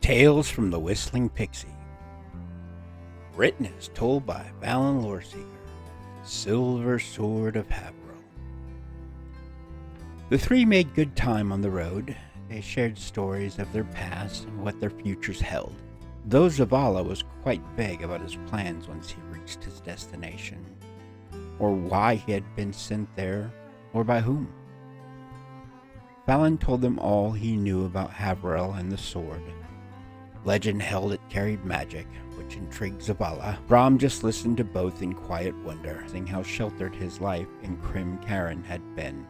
Tales from the Whistling Pixie. Written as told by Fallon Loreseeker. Silver Sword of Haverl. The three made good time on the road. They shared stories of their past and what their futures held. Though Zavala was quite vague about his plans once he reached his destination, or why he had been sent there, or by whom. Fallon told them all he knew about Haverl and the sword. Legend held it carried magic, which intrigued Zavala. Brom just listened to both in quiet wonder, seeing how sheltered his life in Crim Karen had been.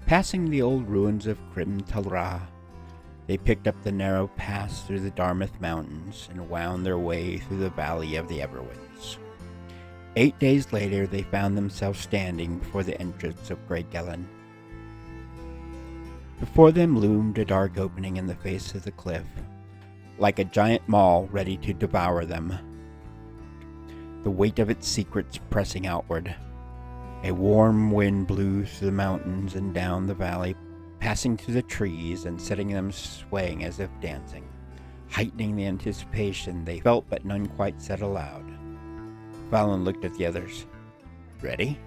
Passing the old ruins of Crim Talra, they picked up the narrow pass through the Dartmouth Mountains and wound their way through the Valley of the Everwinds. 8 days later, they found themselves standing before the entrance of Gregalyn. Before them loomed a dark opening in the face of the cliff, like a giant maw ready to devour them. The weight of its secrets pressing outward. A warm wind blew through the mountains and down the valley, passing through the trees and setting them swaying as if dancing, heightening the anticipation they felt but none quite said aloud. Fallon looked at the others. Ready?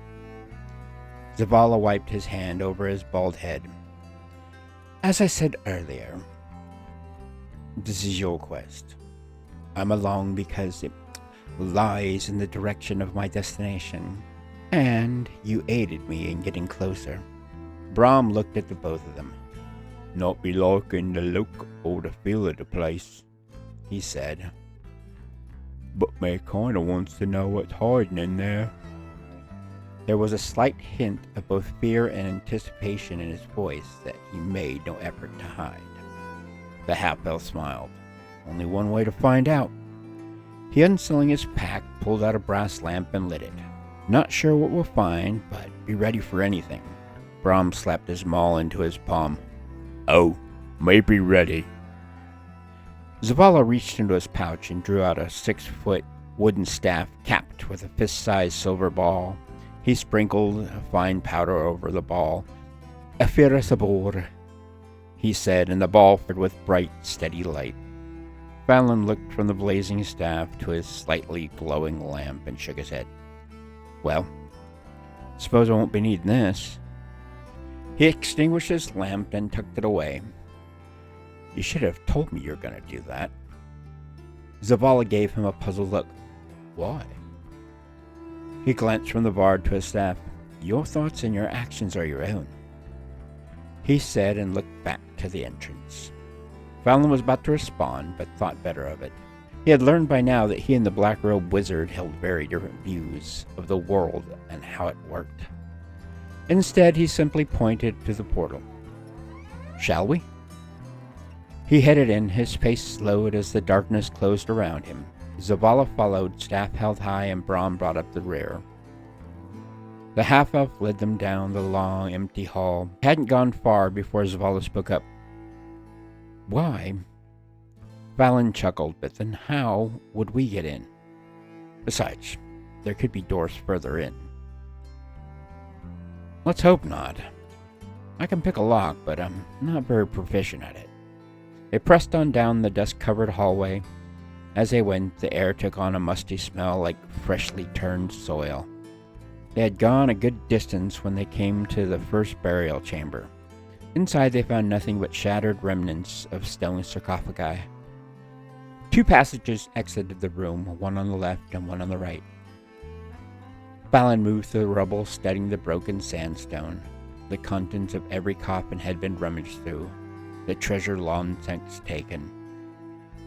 Zavala wiped his hand over his bald head. As I said earlier, this is your quest. I'm along because it lies in the direction of my destination, and you aided me in getting closer. Brom looked at the both of them. Not be liking the look or the feel of the place, he said. But me kinda wants to know what's hiding in there. There was a slight hint of both fear and anticipation in his voice that he made no effort to hide. The half-elf smiled. Only one way to find out. He, unsealing his pack, pulled out a brass lamp and lit it. Not sure what we'll find, but be ready for anything. Brom slapped his maul into his palm. Oh, may be ready. Zavala reached into his pouch and drew out a 6-foot wooden staff capped with a fist-sized silver ball. He sprinkled a fine powder over the ball. Afira sabor, he said, and the ball filled with bright, steady light. Fallon looked from the blazing staff to his slightly glowing lamp and shook his head. Well, suppose I won't be needing this. He extinguished his lamp and tucked it away. You should have told me you were going to do that. Zavala gave him a puzzled look. Why? He glanced from the bard to his staff. Your thoughts and your actions are your own, he said, and looked back to the entrance. Fallon was about to respond, but thought better of it. He had learned by now that he and the Black-Robed Wizard held very different views of the world and how it worked. Instead, he simply pointed to the portal. Shall we? He headed in, his pace slowed as the darkness closed around him. Zavala followed, staff held high, and Brom brought up the rear. The half-elf led them down the long, empty hall. He hadn't gone far before Zavala spoke up. Why? Fallon chuckled, but then how would we get in? Besides, there could be doors further in. Let's hope not. I can pick a lock, but I'm not very proficient at it. They pressed on down the dust-covered hallway. As they went, the air took on a musty smell like freshly turned soil. They had gone a good distance when they came to the first burial chamber. Inside they found nothing but shattered remnants of stone sarcophagi. 2 passages exited the room, one on the left and one on the right. Fallon moved through the rubble, studying the broken sandstone. The contents of every coffin had been rummaged through, the treasure long since taken.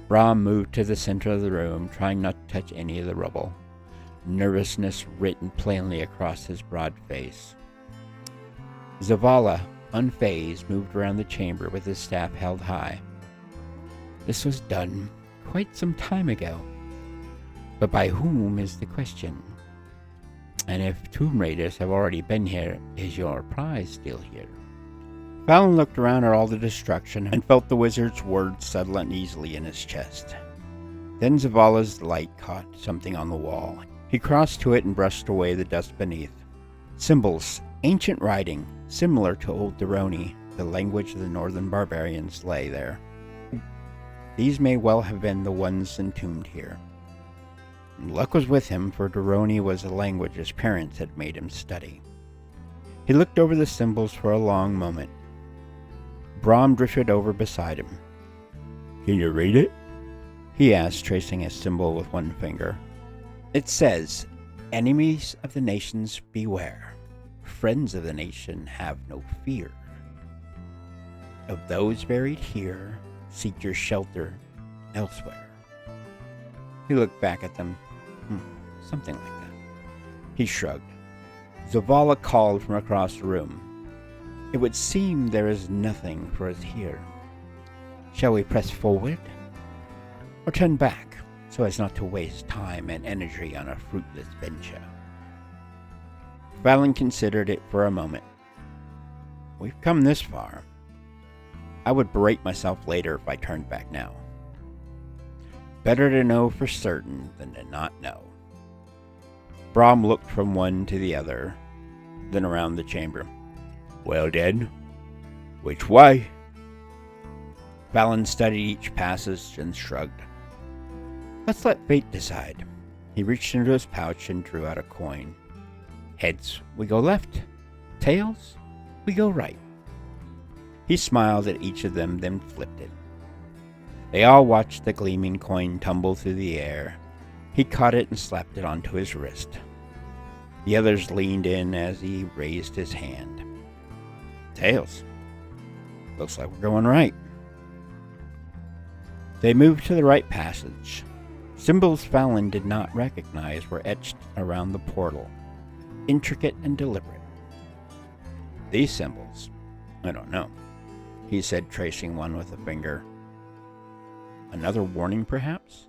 Brom moved to the center of the room, trying not to touch any of the rubble, nervousness written plainly across his broad face. Zavala, unfazed, moved around the chamber with his staff held high. This was done quite some time ago, but by whom is the question? And if tomb raiders have already been here, is your prize still here? Fallon looked around at all the destruction and felt the wizard's words settle uneasily in his chest. Then Zavala's light caught something on the wall. He crossed to it and brushed away the dust beneath. Symbols, ancient writing, similar to Old Deroni, the language of the northern barbarians, lay there. These may well have been the ones entombed here. And luck was with him, for Deroni was a language his parents had made him study. He looked over the symbols for a long moment. Brahm drifted over beside him. "Can you read it?" he asked, tracing a symbol with one finger. "It says, 'Enemies of the nations beware. Friends of the nation have no fear. Of those buried here, seek your shelter elsewhere.'" He looked back at them. Something like that. He shrugged. Zavala called from across the room. "It would seem there is nothing for us here. Shall we press forward, or turn back, so as not to waste time and energy on a fruitless venture?" Fallon considered it for a moment. "We've come this far. I would berate myself later if I turned back now. Better to know for certain than to not know." Brahm looked from one to the other, then around the chamber. "Well then, which way?" Fallon studied each passage and shrugged. "Let's let fate decide." He reached into his pouch and drew out a coin. "Heads, we go left. Tails, we go right." He smiled at each of them, then flipped it. They all watched the gleaming coin tumble through the air. He caught it and slapped it onto his wrist. The others leaned in as he raised his hand. "Tails. Looks like we're going right." They moved to the right passage. Symbols Fallon did not recognize were etched around the portal, intricate and deliberate. "These symbols, I don't know," he said, tracing one with a finger. "Another warning, perhaps?"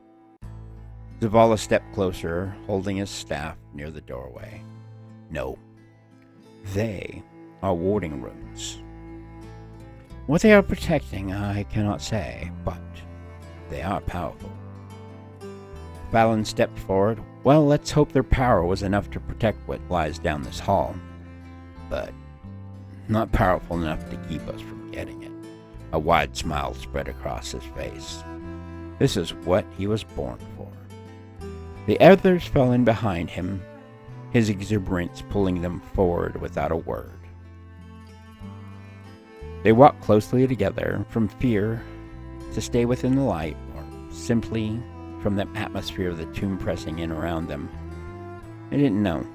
Zavala stepped closer, holding his staff near the doorway. "No. They are warding runes. What they are protecting, I cannot say, but they are powerful." Fallon stepped forward. "Well, let's hope their power was enough to protect what lies down this hall. But not powerful enough to keep us from getting it." A wide smile spread across his face. This is what he was born for. The others fell in behind him, his exuberance pulling them forward without a word. They walked closely together, from fear to stay within the light, or simply from the atmosphere of the tomb pressing in around them. They didn't know.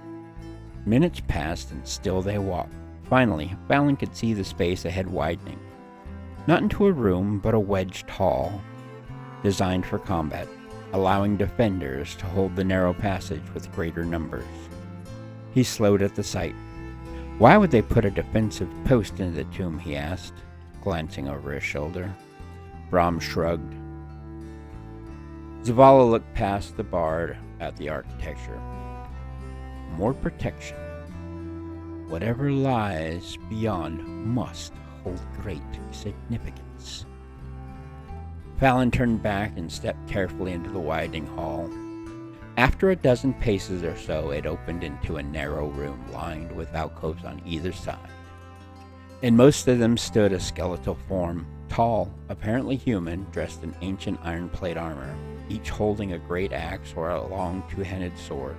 Minutes passed, and still they walked. Finally, Fallon could see the space ahead widening. Not into a room, but a wedged hall, designed for combat, allowing defenders to hold the narrow passage with greater numbers. He slowed at the sight. "Why would they put a defensive post into the tomb?" he asked, glancing over his shoulder. Brahm shrugged. Zavala looked past the bard at the architecture. "More protection. Whatever lies beyond must hold great significance." Fallon turned back and stepped carefully into the widening hall. After a dozen paces or so, it opened into a narrow room lined with alcoves on either side. In most of them stood a skeletal form, tall, apparently human, dressed in ancient iron plate armor, each holding a great axe or a long two-handed sword,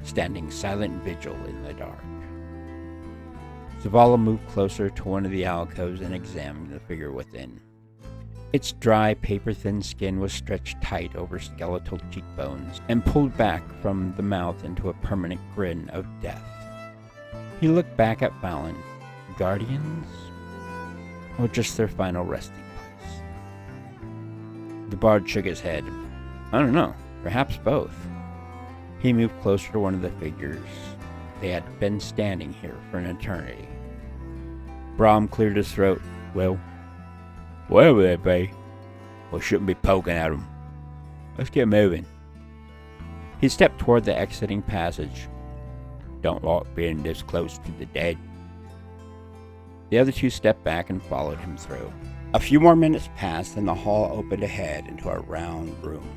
standing silent vigil in the dark. Zavala moved closer to one of the alcoves and examined the figure within. Its dry, paper-thin skin was stretched tight over skeletal cheekbones and pulled back from the mouth into a permanent grin of death. He looked back at Fallon. Guardians? Or just their final resting place? The bard shook his head. "I don't know. Perhaps both." He moved closer to one of the figures. They had been standing here for an eternity. Brahm cleared his throat. "Well, wherever they be, we shouldn't be poking at them. Let's get moving." He stepped toward the exiting passage. "Don't like being this close to the dead." The other two stepped back and followed him through. A few more minutes passed, and the hall opened ahead into a round room,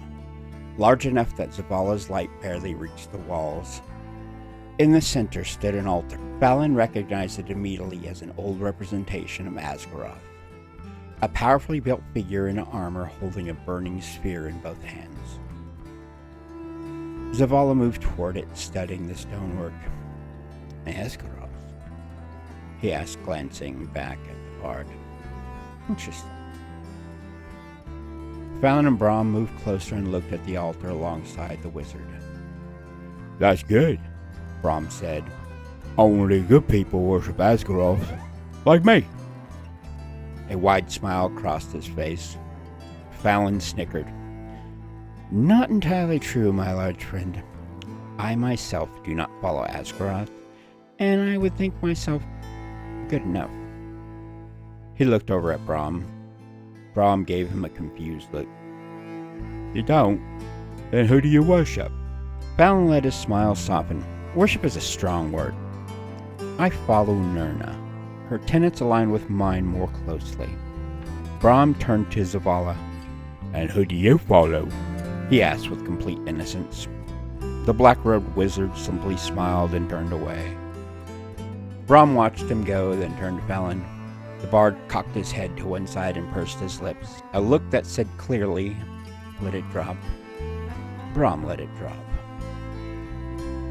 large enough that Zavala's light barely reached the walls. In the center stood an altar. Fallon recognized it immediately as an old representation of Asgaroth. a powerfully built figure in armor holding a burning sphere in both hands. Zavala moved toward it, studying the stonework. Asgaroth? He asked, glancing back at the bard. Interesting. Fallon and Brahm moved closer and looked at the altar alongside the wizard. That's good, Brahm said. Only good people worship Asgaroth, like me. A wide smile crossed his face. Fallon snickered. Not entirely true, my large friend. I myself do not follow Asgaroth, and I would think myself good enough. He looked over at Brahm. Brahm gave him a confused look. You don't? Then who do you worship? Fallon let his smile soften. Worship is a strong word. I follow Nirna. Her tenets align with mine more closely. Brahm turned to Zavala. And who do you follow? He asked with complete innocence. The black-robed wizard simply smiled and turned away. Brahm watched him go, then turned to Fallon. The bard cocked his head to one side and pursed his lips, a look that said clearly, let it drop. Brahm let it drop.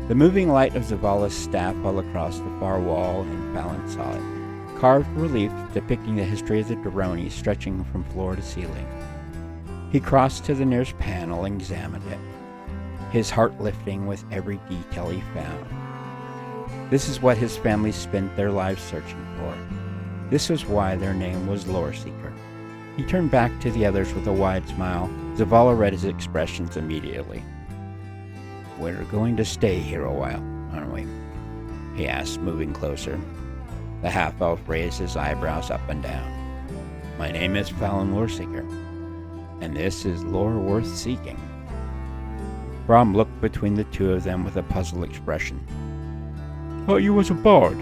The moving light of Zavala's staff fell across the far wall, and Fallon saw it. Carved relief depicting the history of the Deroni stretching from floor to ceiling. He crossed to the nearest panel and examined it, his heart lifting with every detail he found. This is what his family spent their lives searching for. This was why their name was Lore Seeker. He turned back to the others with a wide smile. Zavala read his expressions immediately. We're going to stay here a while, aren't we? He asked, moving closer. The half-elf raised his eyebrows up and down. My name is Fallon Loreseeker, and this is lore worth seeking. Brahm looked between the two of them with a puzzled expression. Thought you was a bard.